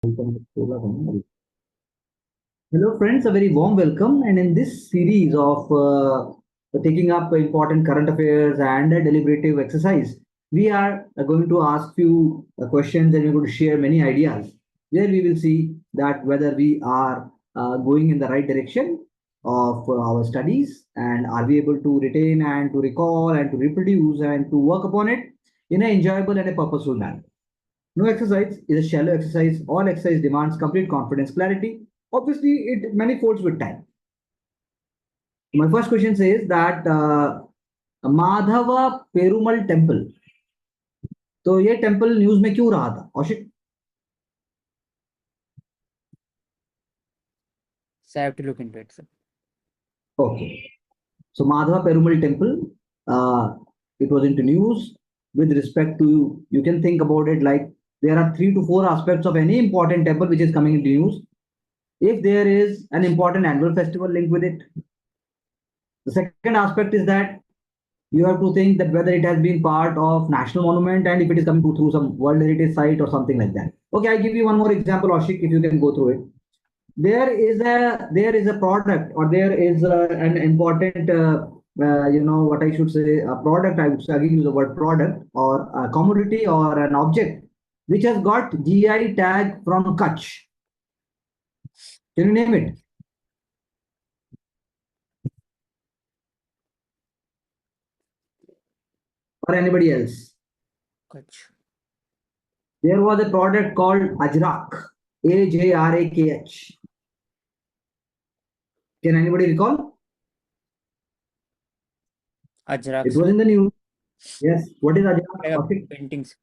Hello, friends, a very warm welcome. And in this series of taking up important current affairs and a deliberative exercise, we are going to ask few questions and we're going to share many ideas where we will see that whether we are going in the right direction of our studies and are we able to retain and to recall and to reproduce and to work upon it in an enjoyable and a purposeful manner. No exercise is a shallow exercise. All exercise demands complete confidence, clarity. Obviously, it manifolds with time. My first question says that Madhava Perumal Temple. तो ये temple news में क्यों रहा था Kaushik? So I have to look into it, sir. Okay. So Madhava Perumal Temple, it was into news with respect to, you can think about it like there are 3 to 4 aspects of any important temple which is coming into news. If there is an important annual festival linked with it, the second aspect is that you have to think that whether it has been part of national monument and if it is coming through some World Heritage site or something like that. Okay, I give you one more example, Ashik, if you can go through it. There is a product or there is an important what I should say, a product. I would say, again use the word product or a commodity or an object which has got GI tag from Kutch. Can you name it? Or anybody else? Kutch. There was a product called Ajrak, Ajrakh. Can anybody recall? Ajrak, It was in the news. Yes. What is Ajrak? paintings.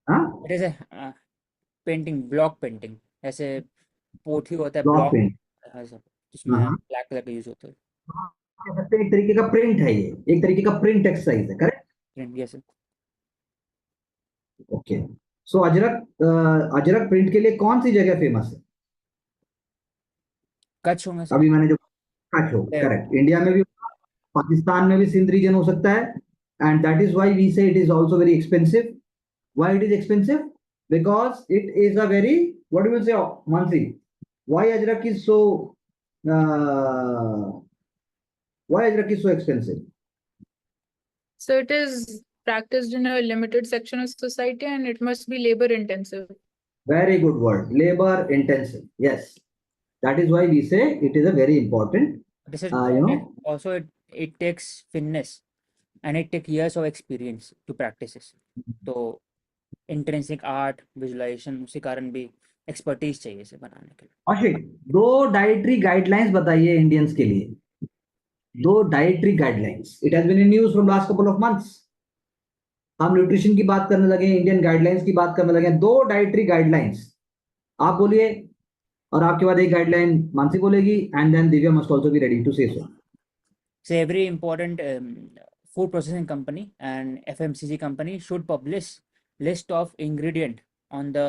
Huh? It is a painting, block painting. ऐसे पोथी होता है Block block paint. जिसमें हाँ. Black colour का use होता है. एक तरीके का प्रिंट है ये, एक तरीके का प्रिंट एक्सरसाइज है, करेक्ट? Print, yes. ओके. सो अजरक प्रिंट के लिए कौन सी जगह फेमस है? कच्छ होंगे सर. अभी मैंने जो कच्छ हो, करेक्ट. इंडिया में भी, पाकिस्तान में भी सिंध रीजन हो सकता है. And that is why we say it is also very expensive. Why it is expensive? Because it is a very, what do you say Mansi, why Ajrak is so why Ajrak is so expensive? So it is practiced in a limited section of society and it must be labor intensive. Very good word. Labor intensive. Yes. That is why we say it is a very important. This is Also it takes finesse and it takes years of experience to practice this. तो intrinsic art, visualization उसी कारण भी expertise चाहिए इसे बनाने के लिए. Ashiq, 2 dietary guidelines बताइए इंडियंस के लिए. 2 dietary guidelines. It has been in news from last couple of months. हम न्यूट्रिशन की बात करने लगे, इंडियन गाइडलाइंस की बात करने लगे. 2 डाइटरी गाइडलाइंस आप बोलिए और आपके बाद एक गाइडलाइन मानसी बोलेगी and then Divya must also be ready to say so. So every important food processing company and FMCG company should publish list of ingredient on the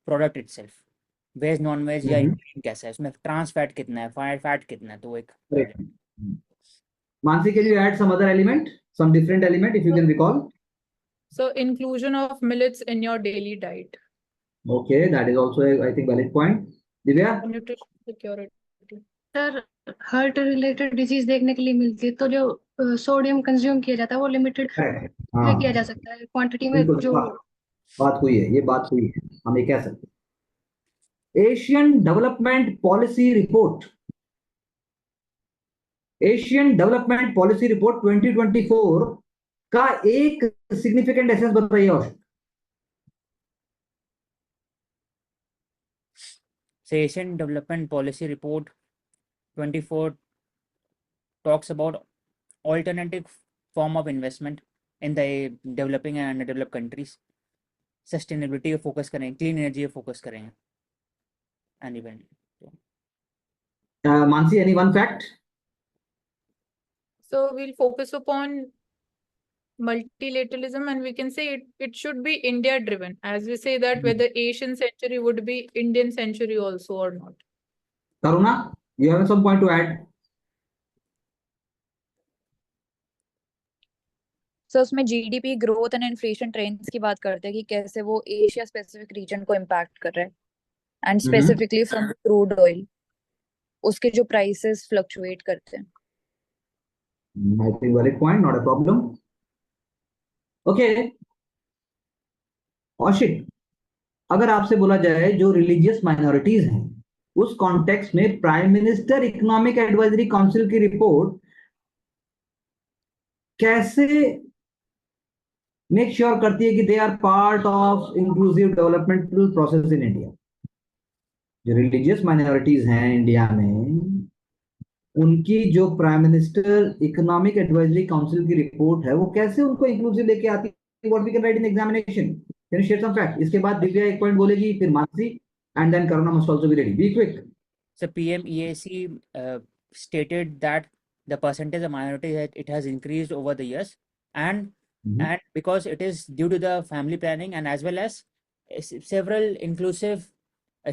product itself. Veg, non-veg या ingredient कैसा है, उसमें trans fat कितना है, fat कितना है, तो वो एक. Mansi, can you add some other element, some different element if you can recall? So inclusion of millets in your daily diet. Okay, that is also a, I think, valid point. Divya? Nutrition security. Sir heart related disease देखने के लिए मिलती है, तो जो sodium consume किया जाता है वो लिमिटेड में किया जा सकता है, क्वांटिटी में जो बात हुई है, ये बात हुई है, हम ये कह सकते हैं. Asian development policy report, Asian development policy report 2024 का एक सिग्निफिकेंट एसेंस बताइए. और Asian Development Policy Report 24 talks about alternative form of investment in the developing and underdeveloped countries. Sustainability पे फोकस करेंगे, clean energy पे फोकस करेंगे, and even. Mansi, any one fact? So we'll focus upon multilateralism and we can say it should be India driven, as we say that whether Asian century would be Indian century also or not. Karuna, you have some point to add? सो उसमें GDP growth and inflation trends की बात करते हैं कि कैसे वो Asia specific reason को impact कर रहे हैं and specifically from crude oil उसके जो प्राइसेस फ्लक्चुएट करते हैं. I think valid point, not a problem. Okay, औशिक, अगर आपसे बोला जाए जो रिलीजियस माइनॉरिटीज हैं उस कॉन्टेक्स्ट में prime minister economic advisory council की रिपोर्ट कैसे मेक श्योर करती है कि they are part of inclusive developmental process in India? जो रिलीजियस माइनॉरिटीज हैं इंडिया में, उनकी जो prime minister economic advisory council की रिपोर्ट है वो कैसे उनको इंक्लूसिव लेके आती है? What we can write in examination, can you share some fact? इसके बाद दिव्या एक पॉइंट बोलेगी, फिर Mansi, and then Karuna must also be ready. Be quick. So PMEAC stated that the percentage of minorities that it has increased over the years, and because it is due to the family planning and as well as several inclusive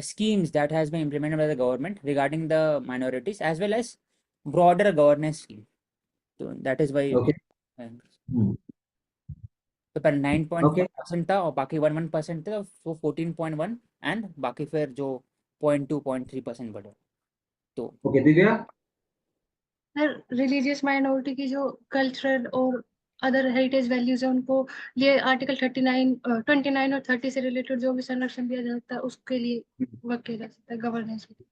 schemes that has been implemented by the government regarding the minorities as well as broader governance scheme. So that is why. Okay. तो पर 9.4% था और बाकी 11% था, वो 14.1 and बाकी फिर जो 0.2-0.3% बढ़े. तो ओके दिव्या. रिलीजियस माइनॉरिटी की जो कल्चरल और अदर हेरिटेज वैल्यूज है उनको लिए आर्टिकल 29 और 30 से रिलेटेड जो भी संरक्षण दिया जाता है उसके लिए वर्क किया जा सकता है गवर्नेंस के लिए.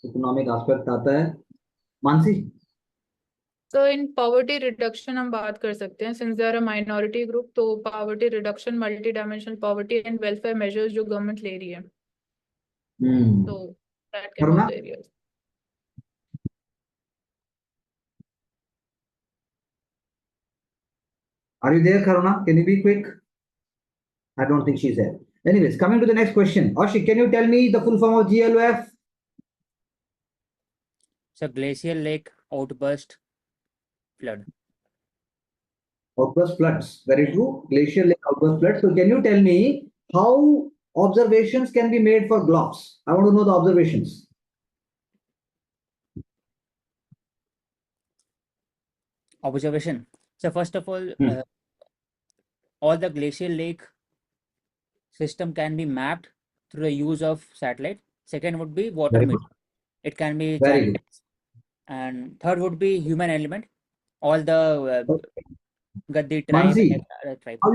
इकोनॉमिक एस्पेक्ट आता है. मानसी. तो इन पॉवर्टी रिडक्शन हम बात कर सकते हैं since they are a minority group. तो poverty reduction, multi dimensional poverty and welfare measures जो गवर्नमेंट ले रही है, तो that can be the areas. Are you there, Karuna? Can you be quick? I don't think she's there. Anyways, coming to the next question. Ashik, can you tell me the full form of GLOF? So glacial lake outburst flood. Outburst floods. Very true. Glacial lake outburst floods. So can you tell me how observations can be made for GLOFs? I want to know the observations. Observation. So first of all the glacial lake system can be mapped through the use of satellite. Second would be water meter. It can be gyrotics. And third would be human element. All the Gaddi tribe. Mansi, tribe. how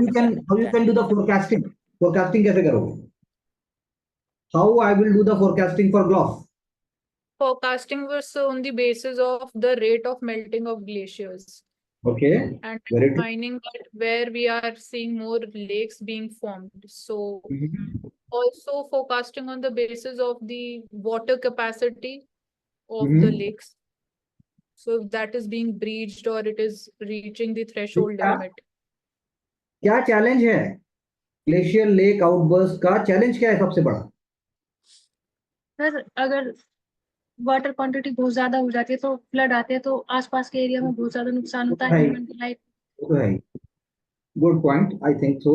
you can do the forecasting? Forecasting कैसे करोगे? How I will do the forecasting for GLOF? Forecasting was on the basis of the rate of melting of glaciers. Okay. And Very true. defining that where we are seeing more lakes being formed. So also forecasting on the basis of the water capacity of the lakes. So if that is being breached or it is reaching the threshold limit. क्या challenge है glacier lake outburst का? Challenge क्या है सबसे बड़ा? Sir अगर water quantity बहुत ज्यादा हो जाती है तो फ्लड आते हैं तो आसपास के एरिया में बहुत ज्यादा नुकसान होता है ह्यूमन लाइफ. तो है. Good point. I think so.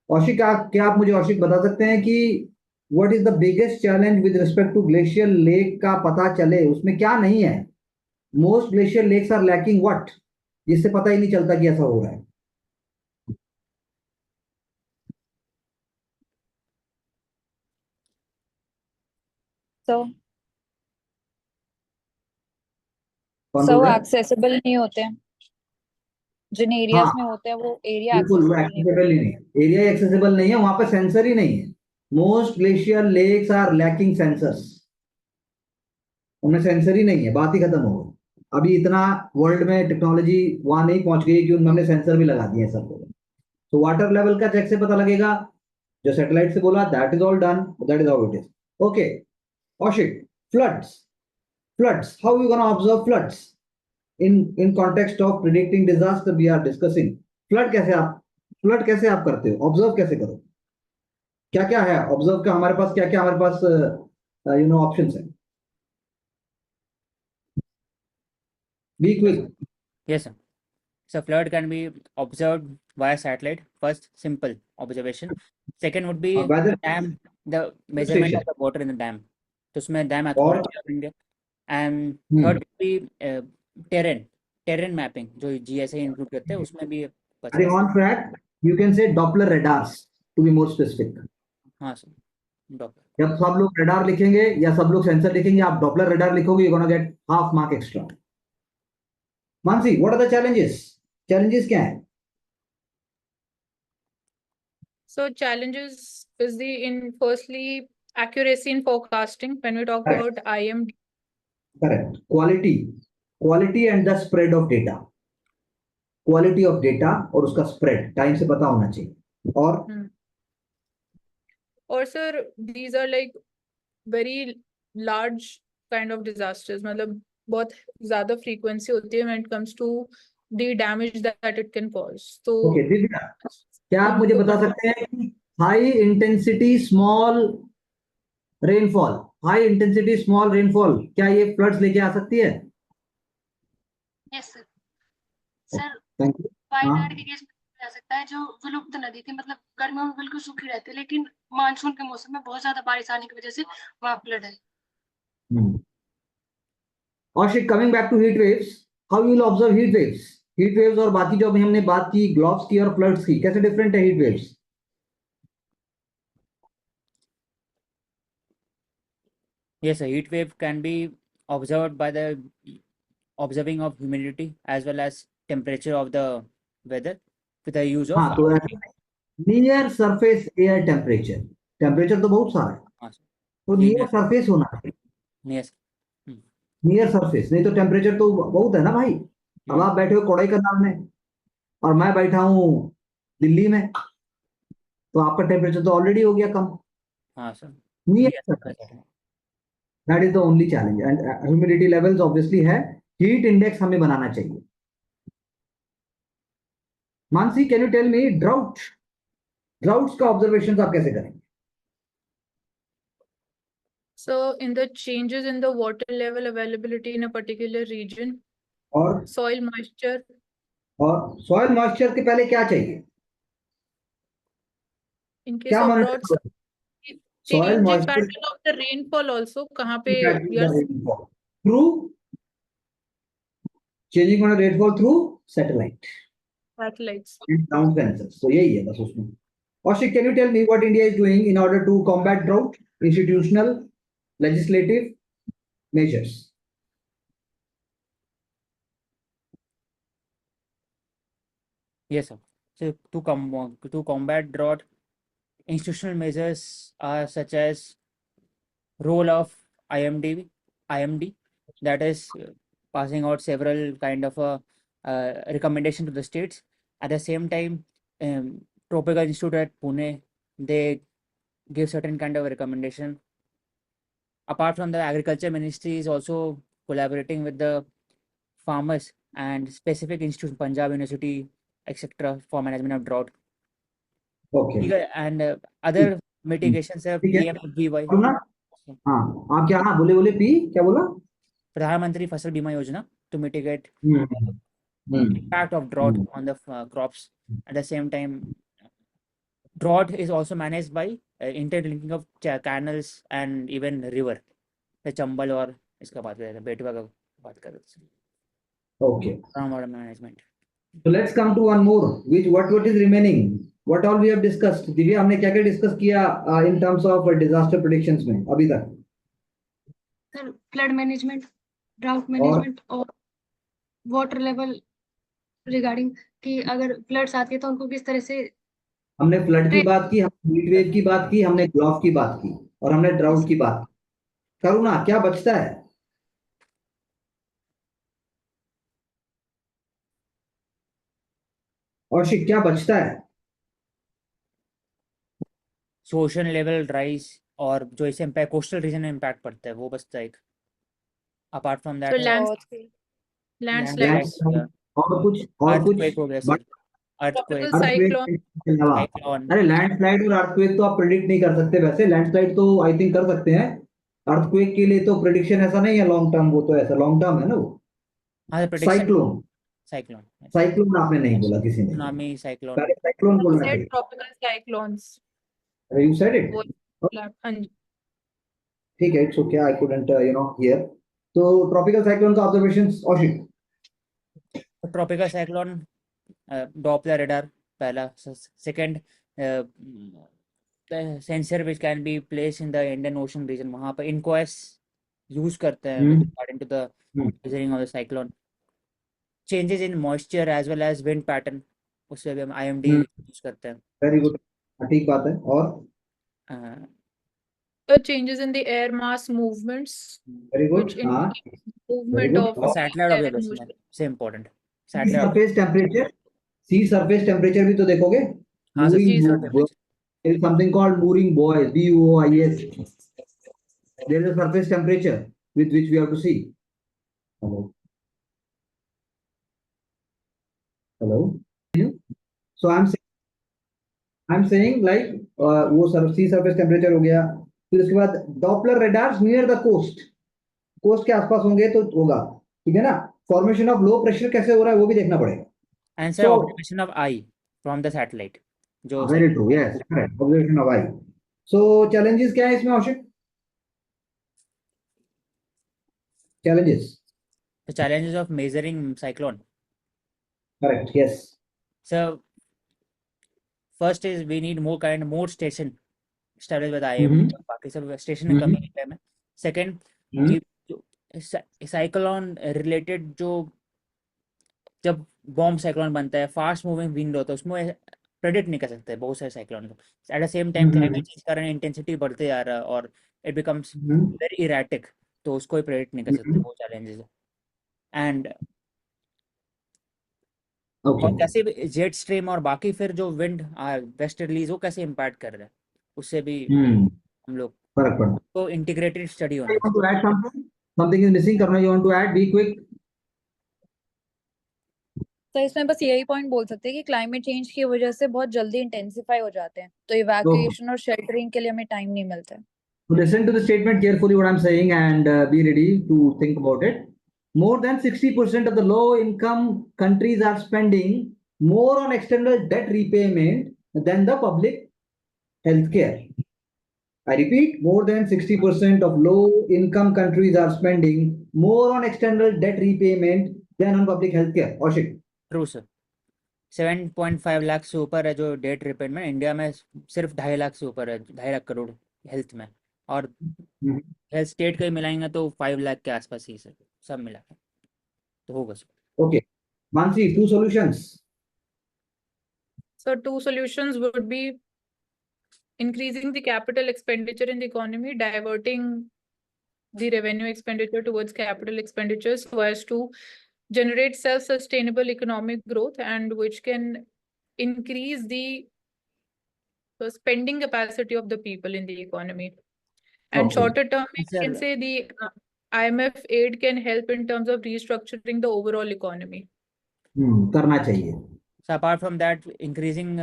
Aushik, क्या आप मुझे औशिक बता सकते हैं कि what is the biggest challenge with respect to glacier lake का पता चले उसमें क्या नहीं है? Most glacier lakes are lacking what, जिससे पता ही नहीं चलता कि ऐसा हो रहा है. So एक्सेसिबल नहीं होते हैं. जिन एरियाज में होते हैं वो एरिया एक्सेसिबल ही नहीं. एरिया एक्सेसिबल नहीं है, वहां पे सेंसर ही नहीं है. Most glacier lakes are lacking sensors. उनमें सेंसर ही नहीं है, बात ही खत्म हो गई. अभी इतना वर्ल्ड में टेक्नोलॉजी वहां नहीं पहुंच गई कि उन्होंने सेंसर भी लगा दिए सब लोग. तो वाटर लेवल का चेक से पता लगेगा. जो सैटेलाइट से बोला, that is all done, that is how it is. Okay Aushik, floods, how you gonna observe floods in context of predicting disaster we are discussing? flood कैसे आप करते हो? ऑब्जर्व कैसे करो? क्या क्या है ऑब्जर्व का? हमारे पास क्या क्या हमारे पास ऑप्शंस हैं? Be quick. Yes, sir. So flood can be observed via satellite. First, simple observation. Second would be the dam, the measurement of the water in the dam. तो उसमें dam authority of India. And third would be terrain mapping जो GIS include करते हैं, उसमें भी अरे पचास। on track, you can say Doppler radars to be more specific. हाँ सर, डॉक्टर। जब सब लोग radar लिखेंगे या सब लोग सेंसर लिखेंगे, आप Doppler radar लिखोगे, you're gonna get half mark extra. Mansi, what are the challenges? Challenges क्या है? So challenges is firstly accuracy in forecasting when we talk Correct. about IMD. Correct. Quality and the spread of data. Quality of data और उसका spread time से पता होना चाहिए. और Or sir, these are like very large kind of disasters. मतलब बहुत ज़्यादा frequency होती है when it comes to the damage that it can cause. So okay, Divya, क्या आप मुझे बता सकते हैं कि हाई इंटेंसिटी स्मॉल रेनफॉल क्या ये फ्लड्स लेके आ सकती है? Yes sir. Sir thank you. Wayanad के केस में जा सकता है, जो विलुप्त नदी थी, मतलब गर्मियों में बिल्कुल सूखी रहती है, लेकिन मानसून के मौसम में बहुत ज्यादा बारिश आने की वजह से वहाँ फ्लड है। Ashik, coming back to heat waves, how you will observe heat waves? Heat waves और बाकी जो अभी हमने बात की ग्लोब्स की और फ्लड्स की, कैसे डिफरेंट है heat waves? Yes, a heat wave can be observed by the observing of humidity as well as temperature of the weather with the use of हाँ, तो नियर सरफेस एयर टेम्परेचर तो बहुत सारा है, हाँ सर, तो near surface होना चाहिए। yes, नियर सरफेस, नहीं तो टेम्परेचर तो बहुत है ना भाई। अब आप बैठे हो कोडाईकनाल में और मैं बैठा हूँ दिल्ली में, तो आपका टेम्परेचर तो ऑलरेडी हो गया कम। हाँ sir, near surface, that is the only challenge. And humidity levels obviously है, हीट इंडेक्स हमें बनाना चाहिए। Mansi, can you tell me droughts का ऑब्जर्वेशन आप कैसे करेंगे? So in the changes in the water level availability in a particular region, और soil moisture, soil moisture के पहले क्या चाहिए? in case क्या of मॉनिटर droughts, करोगे? Soil changing moisture pattern of the rainfall also, कहाँ पे we are through changing on rainfall through satellite satellites. ground sensors. तो यही है बस उसमें। Ashik, can you tell me what India is doing in order to combat drought? Institutional, legislative measures. yes sir. So to combat drought, institutional measures are such as role of IMD, that is passing out several kind of recommendation to the states. At the same time, Tropical Institute at Pune, they give certain kind of recommendation. Apart from the agriculture ministry is also collaborating with the farmers and specific institutions, Punjab University, etc., for management of drought. Okay. And other mitigations of ठीक है। PMFBY. बोलना? हाँ, आप क्या, हाँ बोले P क्या बोला? प्रधानमंत्री फसल बीमा योजना to mitigate impact of drought on the crops. At the same time, drought is also managed by interlinking of canals and even river. The Chambal और इसका बात करें, बेटवा का बात करें। Okay. Groundwater management. So let's come to one more. What is remaining? What all we have discussed? Divya, हमने क्या क्या डिस्कस किया in terms of disaster predictions में अभी तक? Sir flood management, drought management और वाटर लेवल रिगार्डिंग कि अगर फ्लड्स आती है तो उनको किस तरह से। हमने फ्लड की बात की, हमने हीट वेव की बात की, हमने ग्लोव की बात की और हमने ड्राउट की बात की। करुणा, क्या बचता है? और क्या बचता है? सोशल लेवल राइज और जो इसे इम्पैक्ट कोस्टल रीजन में इम्पैक्ट पड़ता है वो बचता है एक। अपार्ट फ्रॉम दैट landslides, और कुछ अर्थक्वेक हो गया सर, tropical अर्थक्वेक, cyclone. अरे लैंडस्लाइड और अर्थक्वेक तो आप प्रेडिक्ट नहीं कर सकते। वैसे लैंडस्लाइड तो आई थिंक कर सकते हैं, अर्थक्वेक के लिए तो प्रेडिक्शन ऐसा नहीं है लॉन्ग टर्म, वो तो ऐसा लॉन्ग टर्म है ना वो। साइक्लोन आपने नहीं बोला किसी ने, सुनामी, साइक्लोन, पहले साइक्लोन बोलना Said चाहिए। tropical cyclones. You said it. हाँ जी। ठीक है, it's okay, I couldn't hear. तो ट्रॉपिकल साइक्लोन का observations औशिक। tropical cyclone Doppler radar पहला. Second, the sensor which can be placed in the Indian Ocean region, वहाँ पर INCOAS use करते हैं with regard into the measuring of the cyclone. Changes in moisture as well as wind pattern, उससे भी हम IMD use करते हैं. Very good, ठीक बात है. और changes in the air mass movements, very good. which हाँ, indicate movement good. of satellite air observation motion. से important. सी Satellite. सरफेस टेम्परेचर, सी सरफेस टेम्परेचर भी तो देखोगे. हाँ sir, sea temperature. There is something called mooring buoys, BUOIS. There is a surface temperature with which we have to see. Hello. Hello. So I'm saying like वो sea surface temperature हो गया. फिर उसके बाद Doppler radars near the coast. Coast के आसपास होंगे तो होगा, ठीक है ना. फॉर्मेशन ऑफ लो प्रेशर कैसे हो रहा है वो भी देखना पड़ेगा. And sir, So- observation of eye from the satellite. जो very true, yes correct. Observation of I. So challenges क्या है इसमें औषिक? Challenges. the challenges of measuring cyclone. Correct. Yes. So first is we need more station established by the IMD. बाकी सब station में कमी है में. Second, कि साइक्लोन रिलेटेड जो जब बॉम्ब साइक्लोन बनता है, फास्ट मूविंग विंड होता है, उसमें प्रेडिक्ट नहीं कर सकते बहुत सारे साइक्लोन को. At the same time climate change कारण इंटेंसिटी बढ़ते जा रहा है और इट बिकम्स वेरी इरेटिक, तो उसको ही प्रेडिक्ट नहीं कर सकते. वो चैलेंजेस है. एंड और कैसे जेट स्ट्रीम और बाकी फिर जो विंड वेस्ट रिलीज वो कैसे इम्पैक्ट कर रहा है, उससे भी हम लोग फर्क पड़ता है. को इंटीग्रेटेड स्टडी होना You want to add something? Something is missing. Karna, you want to add? Be quick. तो इसमें बस यही पॉइंट बोल सकते हैं कि क्लाइमेट चेंज की वजह से बहुत जल्दी इंटेंसिफाई हो जाते हैं, तो इवैक्यूएशन और शेल्टरिंग के लिए हमें टाइम नहीं मिलता है. So listen to the statement carefully what I'm saying and be ready to think about it. More than 60% of the low-income countries are spending more on external debt repayment than the public healthcare. I repeat, more than 60% of low-income countries are spending more on external debt repayment than on public healthcare. Ashik. True sir. 7.5 lakh से ऊपर है जो date repayment. India में सिर्फ 2.5 लाख से ऊपर है, 2.5 lakh crore health में, और हेल्थ स्टेट का ही मिलाएंगे तो 5 लाख के आसपास ही सर, सब मिला के तो होगा sir. Okay. Mansi, 2 solutions. So 2 solutions would be increasing the capital expenditure in the economy, diverting the revenue expenditure towards capital expenditures so as to generate self-sustainable economic growth, and which can increase the spending capacity of the people in the economy. And Okay. shorter term, we Sir- can say the IMF aid can help in terms of restructuring the overall economy. करना चाहिए. So apart from that, increasing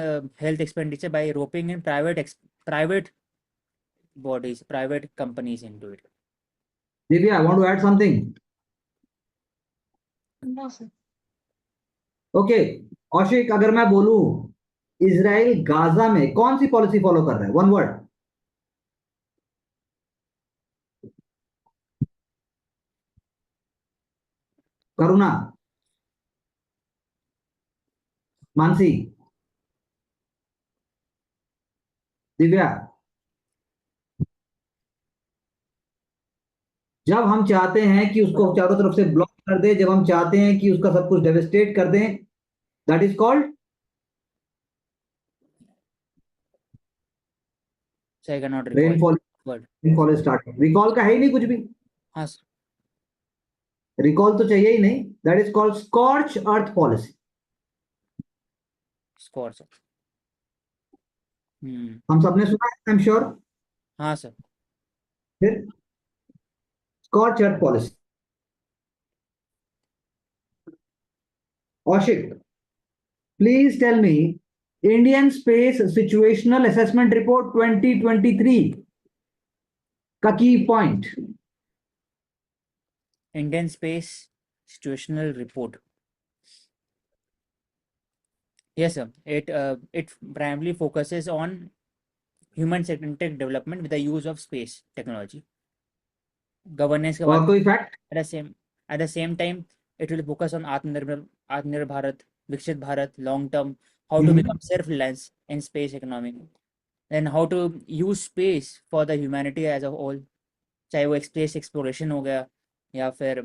health expenditure by roping in private bodies, private companies into it. Divya, I want to add something. No, sir. Okay. Aushik, अगर मैं बोलूं Israel Gaza में कौन सी policy follow कर रहा है, वन वर्ड. करुणा, मानसी, दिव्या. जब हम चाहते हैं कि उसको चारों तरफ से ब्लॉक कर दे, जब हम चाहते हैं कि उसका सब कुछ डेविस्टेट कर दें, that is called. So I cannot recall rainfall. word. Rainfall start. Recall का है ही नहीं कुछ भी. हाँ सर. रिकॉल तो चाहिए ही नहीं. That is called scorch earth policy. Score sir. हम सबने सुना है, आई एम श्योर. हाँ सर. फिर scorch earth policy. Ashik, please tell me Indian Space Situational Assessment Report 2023 का key point. Indian Space Situational Report. Yes, sir. It primarily focuses on human-centric development with the use of space technology. Governance के और बाद कोई fact? at the same time it will focus on Atmanirbhar Bharat, Viksit Bharat, long term, how to become self-reliant in space economy, and how to use space for the humanity as a whole, चाहे वो space exploration हो गया या फिर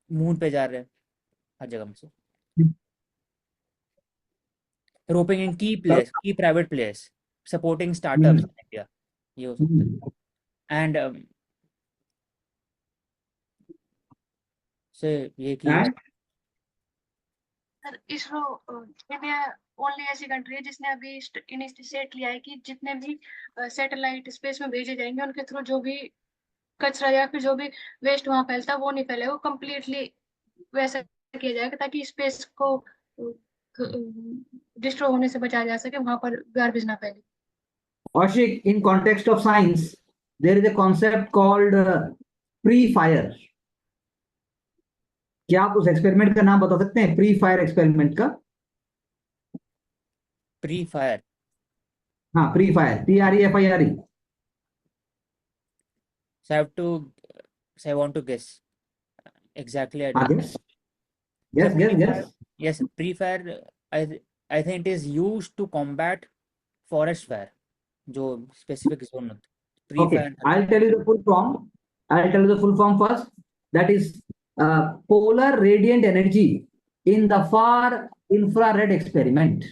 moon पे जा रहे हैं हर जगह में से, roping in key players, key private players, supporting startups in India, ये हो सकता है, and से ये की And sir ISRO India only ऐसी कंट्री है जिसने अभी इनिशिएट लिया है कि जितने भी सैटेलाइट स्पेस में भेजे जाएंगे उनके थ्रू जो भी कचरा या फिर जो भी वेस्ट वहां फैलता है वो नहीं फैलेगा, वो कम्प्लीटली वैसा किया जाएगा ताकि स्पेस को डिस्ट्रॉय होने से बचाया जा सके, वहां पर गार्बेज ना फैले। Ashik, in context of science, there is a concept called pre-fire. क्या आप उस एक्सपेरिमेंट का नाम बता सकते हैं? प्री फायर एक्सपेरिमेंट का? प्री फायर, हाँ, pre fire, PREFIRE. so I have to, so I want to guess exactly. I हाँ, don't. guess. Yes, pre-fire, I think it is used to combat forest fire, जो specific zone होता है. Okay, Pre-fire. I'll tell you the full form. I'll tell you the full form first. That is polar radiant energy in the far infrared experiment.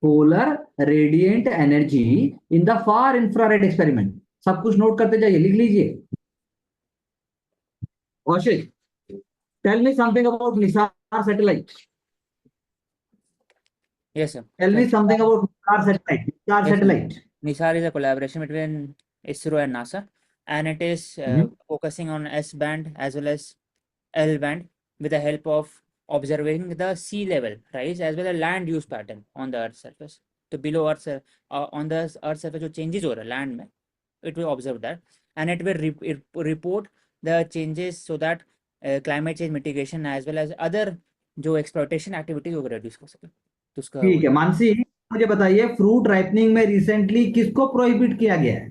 Polar radiant energy in the far infrared experiment. सब कुछ note करते जाइए, लिख लीजिए. Ashik, tell me something about NISAR satellite. Yes, sir. Tell me something about NISAR satellite. NISAR Yes, sir. satellite. NISAR is a collaboration between ISRO and NASA, and it is focusing on S-band as well as L-band with the help of observing the sea level rise as well as land use pattern on the Earth's surface. So below Earth, on the Earth's surface जो changes हो रहा है land में, it will observe that, and it will report the changes so that climate change mitigation as well as other जो exploitation activities वो reduce कर सके. तो उसका ठीक है मानसी, मुझे बताइए फ्रूट राइपनिंग में रिसेंटली किसको प्रोहिबिट किया गया है?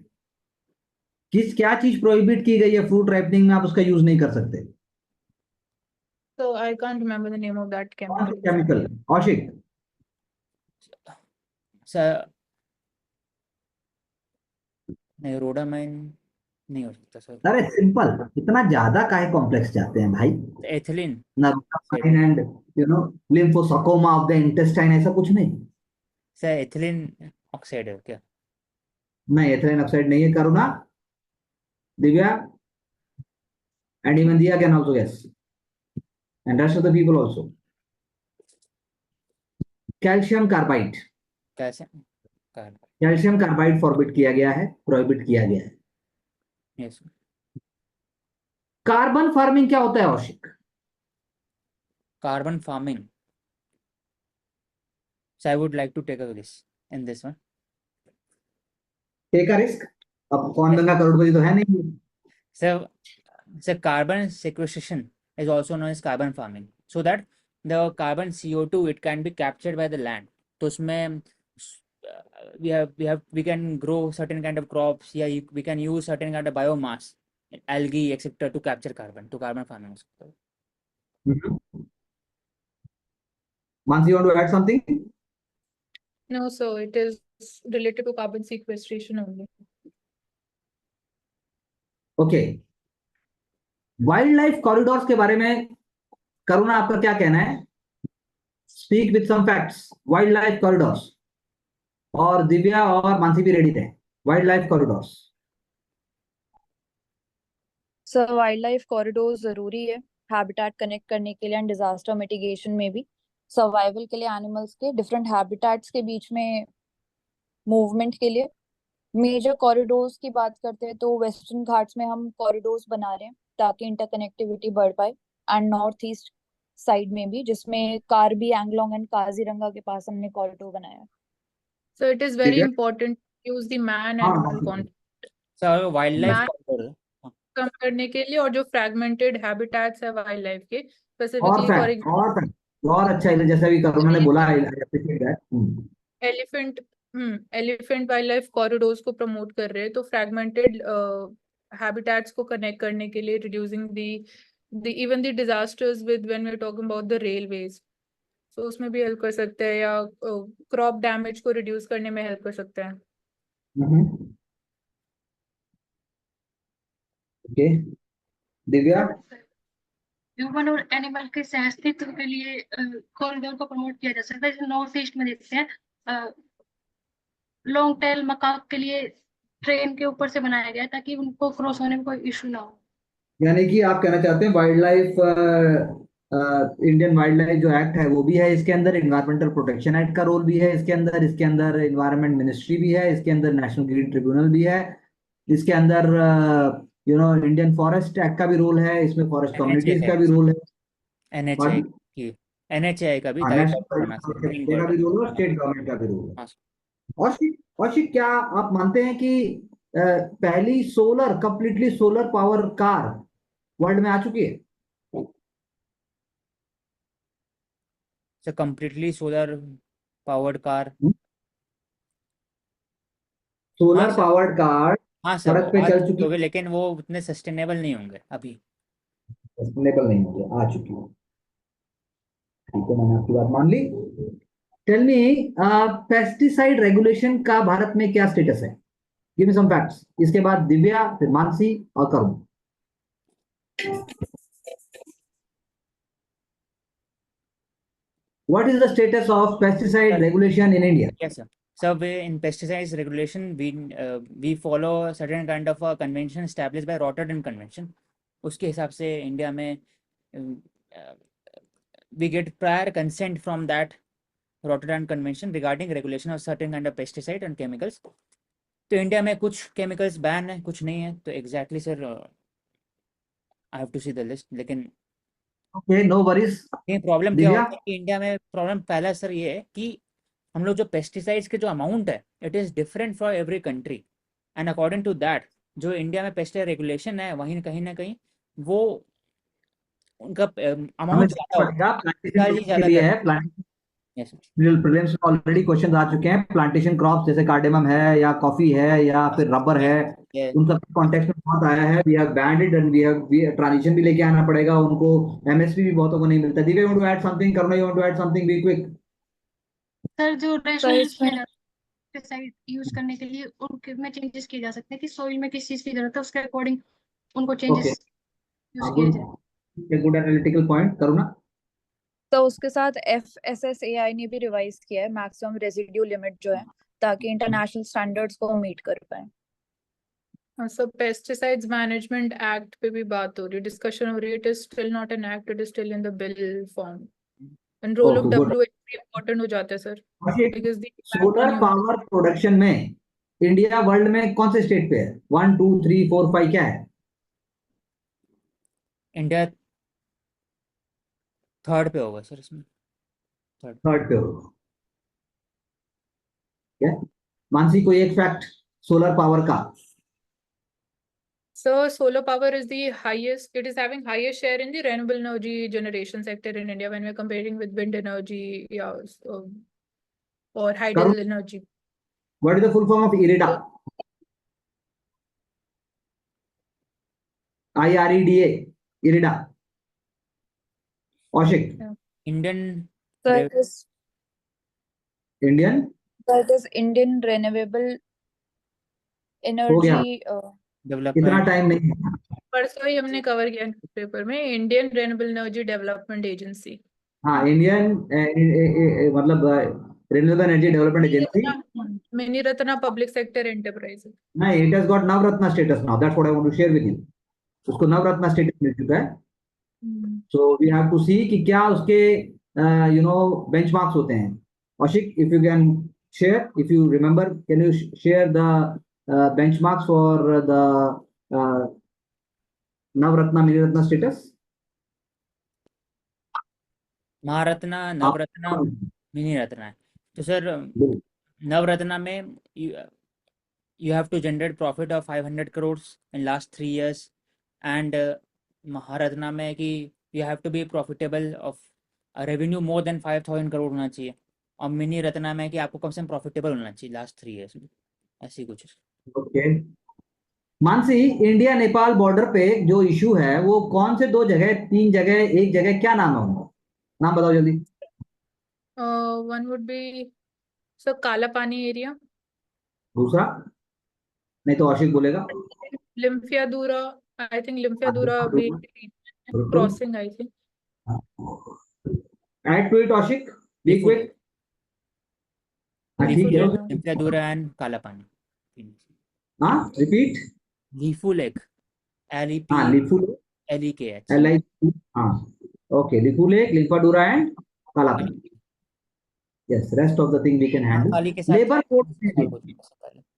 क्या चीज प्रोहिबिट की गई है फ्रूट राइपनिंग में, आप उसका यूज नहीं कर सकते? So I can't remember the name of that chemical. Chemical Aushik? नहीं, रोडामाइन नहीं हो सकता सर. अरे सिंपल, इतना ज्यादा काहे कॉम्प्लेक्स जाते हैं भाई? Ethylene. Rhodamine and lymphosarcoma of the intestine, ऐसा कुछ नहीं. सर एथिलीन ऑक्साइड है क्या? नहीं, एथिलीन ऑक्साइड नहीं है. Karuna, Divya, and even Diya can also guess, and rest of the people also. Calcium carbide. कैसे? कैल्शियम कार्बाइड फॉरबिट किया गया है, प्रोहिबिट किया गया है. यस. कार्बन फार्मिंग क्या होता है Aushik? Carbon farming. So I would like to take a risk in this one. Take a risk. अब कौन बंदा करोड़पति तो है नहीं. So carbon sequestration is also known as carbon farming, so that the carbon CO2 it can be captured by the land. तो उसमें we can grow certain kind of crops, yeah, we can use certain kind of biomass, algae, etc. to capture carbon. To carbon farming हो सकता है. Mansi, you want to add something? No, so it is related to carbon sequestration only. Okay, wildlife corridors के बारे में करुणा आपका क्या कहना है? Speak with some facts. Wildlife corridors. और दिव्या और मानसी भी रेडी थे. Wildlife corridors. Sir wildlife corridor जरूरी है हैबिटेट कनेक्ट करने के लिए एंड डिजास्टर मिटिगेशन में भी, सर्वाइवल के लिए एनिमल्स के डिफरेंट हैबिटेट्स के बीच में मूवमेंट के लिए. मेजर कॉरिडोर्स की बात करते हैं तो वेस्टर्न घाट्स में हम कॉरिडोर्स बना रहे हैं ताकि इंटरकनेक्टिविटी बढ़ पाए, एंड नॉर्थ ईस्ट साइड में भी जिसमें कार्बी, एंगलोंग एंड काजीरंगा के पास हमने कॉरिडोर बनाया है. So it is very है. important to use the man हाँ, animal हाँ. conflict So wildlife Man- corridor. कम करने के लिए, और जो fragmented habitats है वाइल्ड लाइफ के और specifically for फैक्ट और अच्छा है, जैसा भी करुणा ने बोला. I appreciate that. Elephant wild life corridors को प्रमोट कर रहे हैं. तो फ्रैगमेंटेड हैबिटेट्स को कनेक्ट करने के लिए, reducing the even the disasters with when we're talking about the railways. तो उसमें भी हेल्प कर सकते हैं, या क्रॉप डैमेज को रिड्यूस करने में हेल्प कर सकते हैं। ओके, दिव्या। ह्यूमन और एनिमल के सहअस्तित्व के लिए कॉरिडोर को प्रमोट किया जा सकता है। जैसे नॉर्थ ईस्ट में देखते हैं लॉन्ग टेल मकाक के लिए ट्रेन के ऊपर से बनाया गया है ताकि उनको क्रॉस होने में कोई इशू ना हो। यानी कि आप कहना चाहते हैं wild life, Indian wild life जो एक्ट है वो भी है इसके अंदर, इन्वायरमेंटल प्रोटेक्शन एक्ट का रोल भी है इसके अंदर इन्वायरमेंट मिनिस्ट्री भी है, इसके अंदर नेशनल ग्रीन ट्रिब्यूनल भी है, इसके अंदर इंडियन फॉरेस्ट एक्ट का भी रोल है, इसमें फॉरेस्ट कम्युनिटीज का भी रोल है, एनएचए की एनएचए का भी नेशनल करना सर, ग्रीन का भी कॉरिडोर। रोल है और स्टेट गवर्नमेंट का भी रोल है। हाँ औशिक, क्या आप मानते हैं कि पहली completely solar power car world में आ चुकी है? Sir, completely solar powered car. हाँ सोलर सर, पावर्ड कार हाँ सर, सड़क पे आ चल चुके चुकी होंगे, लेकिन वो उतने सस्टेनेबल नहीं होंगे अभी। सस्टेनेबल नहीं होगी, आ चुकी है। ठीक है, मैंने आपकी बात मान ली। टेल मी, पेस्टिसाइड रेगुलेशन का भारत में क्या स्टेटस है? Give me some facts. इसके बाद दिव्या, फिर मानसी और करुण। What is the status of pesticide regulation in India? Yes, sir. So in pesticides regulation, we follow certain kind of a convention established by Rotterdam Convention. उसके हिसाब से India में we get prior consent from that Rotterdam Convention regarding regulation of certain kind of pesticide and chemicals. तो India में कुछ chemicals ban है, कुछ नहीं है, तो exactly sir I have to see the list. लेकिन Okay, no worries. ये प्रॉब्लम क्या दिव्या? होता है कि इंडिया में प्रॉब्लम पहला सर ये है कि हम लोग जो पेस्टिसाइड्स के जो अमाउंट है it is different for every country, and according to that जो इंडिया में पेस्टिसाइड रेगुलेशन है वहीं कहीं ना कहीं वो उनका अमाउंट ज़्यादा पड़ेगा, चार्ज प्लांटेशन के लिए है। Yes, sir. प्रीलिम्स में ऑलरेडी क्वेश्चन आ चुके हैं। प्लांटेशन क्रॉप जैसे कार्डेमम है या कॉफी है या फिर रबर है, Yeah. उन सब कॉन्टेक्स्ट में बहुत आया है। We have banned it and we have transition भी लेके आना पड़ेगा उनको। एमएसपी भी बहुतों को नहीं मिलता। Divya, you want to add something? Karuna, you want to add something? Be quick. Sir, जो नेशनल इसमें पेस्टिसाइड यूज करने के लिए उनके में चेंजेस किए जा सकते हैं कि सॉइल में किस चीज की जरूरत है, उसके अकॉर्डिंग उनको चेंजेस यूज किया जाए। Good analytical point. करुणा? तो उसके साथ FSSAI ने भी रिवाइज किया है मैक्सिमम रेजिड्यू लिमिट जो है, ताकि इंटरनेशनल स्टैंडर्ड्स को मीट कर पाए। सो पेस्टिसाइड्स मैनेजमेंट एक्ट पे भी बात हो रही है, डिस्कशन हो रही है। It is still not an act, it is still in the bill form. And role of Okay, good. WH important हो जाता है sir, because the solar power production में इंडिया वर्ल्ड में कौन से स्टेट पे है? 1 2 3 4 5 क्या है? इंडिया थर्ड पे होगा सर इसमें, थर्ड पे होगा। क्या मानसी, कोई एक फैक्ट सोलर पावर का? So solar power is the highest, it is having highest share in the renewable energy generation sector in India when we're comparing with wind energy, yeah, or hydel energy. What is the full form of IREDA? IREDA, IREDA. Aushik? Indian That Indian? is Indian Renewable हो गया। Energy इतना development. Time नहीं है। परसों ही हमने cover किया paper में, Indian renewable energy development agency. हाँ, इंडियन मतलब renewable energy development agency. Mini ratna public sector enterprise. नहीं, it has got Navratna status now, that's what I want to share with you. उसको नवरत्न स्टेटस मिल चुका है। So we have to see कि क्या उसके बेंचमार्क्स होते हैं। Aushik, if you can share, if you remember, can you share the benchmarks for the Navratna, Mini Ratna status? Maharatna, Navratna, mini Ratna है। तो सर नवरत्ना में you have to generate profit of 500 crores in last 3 years, and Maharatna में कि you have to be profitable of a revenue more than 5,000 crore होना चाहिए, और mini Ratna में कि आपको कम से कम प्रॉफिटेबल होना चाहिए लास्ट 3 years में, ऐसी कुछ। Okay Mansi, India Nepal border पे जो इशू है वो कौन से 2 जगह, 3 जगह, एक जगह, क्या नाम है उनका? नाम बताओ जल्दी। One would be Kala Pani area, दूसरा नहीं तो आशिक बोलेगा. Limfiadura. I think Limfiadura may be बिल्कुल. crossing, I think. Add to it, Ashik. Be Lifu- quick. हाँ, ठीक है. Lifu- Limfiadura and Kalapani. हाँ, repeat. Lifu Lake. हाँ, LEP Lifu, LEKH. LIC. हाँ, okay. Lifu Lake, Limpadura and Kalapani. Yes, rest of the thing we can handle. Mahakali के साथ Labor force in India.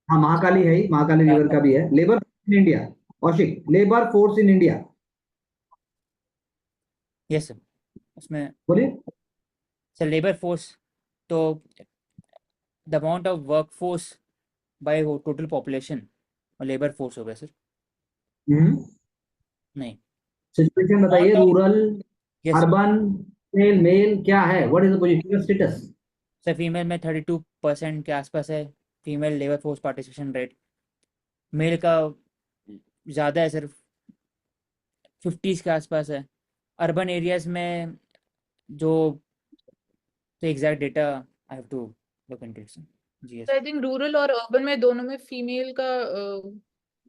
हाँ, महाकाली है ही, महाकाली रिवर का भी है. Labor force in India. Ashik, labor force in India. Yes sir, उसमें बोलिए. सर लेबर फोर्स तो the amount of work force by total population और लेबर फोर्स हो गया सर. नहीं. सिचुएशन बताइए. रूरल, यस अर्बन, मेल क्या है? What is the position status? Sir, female में 32% के आसपास है female labour force participation rate. Male का ज़्यादा है सर, 50s के आसपास है. अर्बन एरियाज में जो exact data I have to look into it. जी यस. आई थिंक रूरल और अर्बन में दोनों में फीमेल का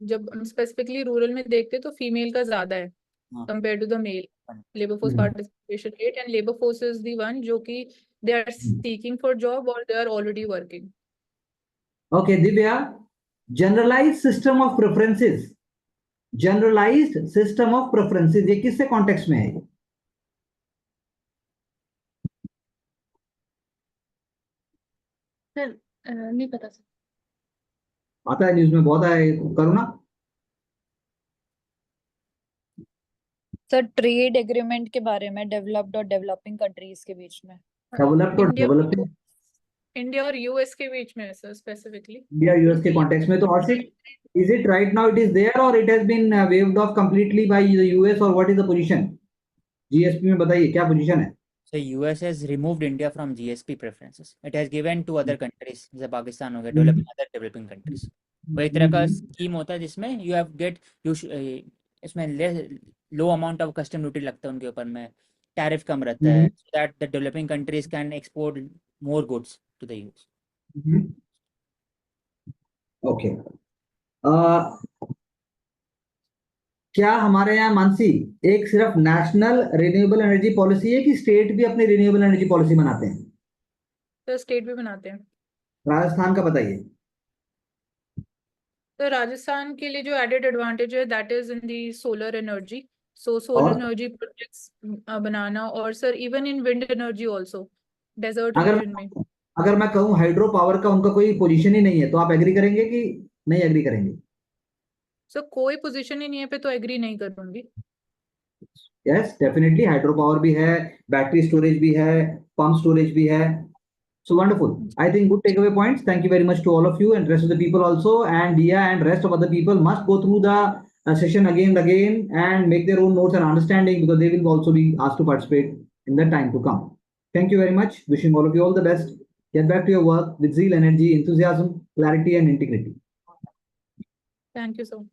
जब हम स्पेसिफिकली रूरल में देखते तो फीमेल का ज्यादा है हाँ. Compare to the male labour force hmm. Participation rate. And labour force is the one जो कि they are seeking for job और they are already working. Okay, Divya, generalized system of preferences. Generalized system of preferences, ये किससे context में है? Sir नहीं पता sir. आता है न्यूज में बहुत आए. करुणा. सर ट्रेड एग्रीमेंट के बारे में डेवलप्ड और डेवलपिंग कंट्रीज के बीच में. डेवलप्ड और डेवलपिंग. इंडिया और यूएस के बीच में सर स्पेसिफिकली. इंडिया यूएस के कॉन्टेक्स्ट में. तो आशिक, is it right now it is there or it has been waived off completely by the US or what is the position? GSP में बताइए क्या position है? So US has removed India from GSP preferences. It has given to other countries, जैसे पाकिस्तान हो गया, developing other developing countries. वो एक तरह का स्कीम होता है जिसमें you have get इसमें लो अमाउंट ऑफ कस्टम ड्यूटी लगता है उनके ऊपर में, टैरिफ कम रहता है, so that the developing countries can export more goods to the US. Okay. क्या हमारे यहाँ मानसी एक सिर्फ नेशनल रिन्यूएबल एनर्जी पॉलिसी है कि स्टेट भी अपनी रिन्यूएबल एनर्जी पॉलिसी बनाते हैं? तो स्टेट भी बनाते हैं. राजस्थान का बताइए. तो राजस्थान के लिए जो एडेड एडवांटेज है that is in the solar energy. So solar energy projects बनाना और sir even in wind energy also desert region में. अगर मैं कहूँ हाइड्रो पावर का उनका कोई पोजीशन ही नहीं है तो आप एग्री करेंगे कि नहीं एग्री करेंगे? सो कोई पोजीशन ही नहीं है पे तो एग्री नहीं करूंगी. यस, डेफिनेटली हाइड्रो पावर भी है, बैटरी स्टोरेज भी है, पंप स्टोरेज भी है. So wonderful. I think good takeaway points. Thank you very much to all of you and rest of the people also. And Dia and rest of other people must go through the session again and again and make their own notes and understanding because they will also be asked to participate in the time to come. Thank you very much. Wishing all of you all the best. Get back to your work with zeal, energy, enthusiasm, clarity, and integrity. Thank you so much.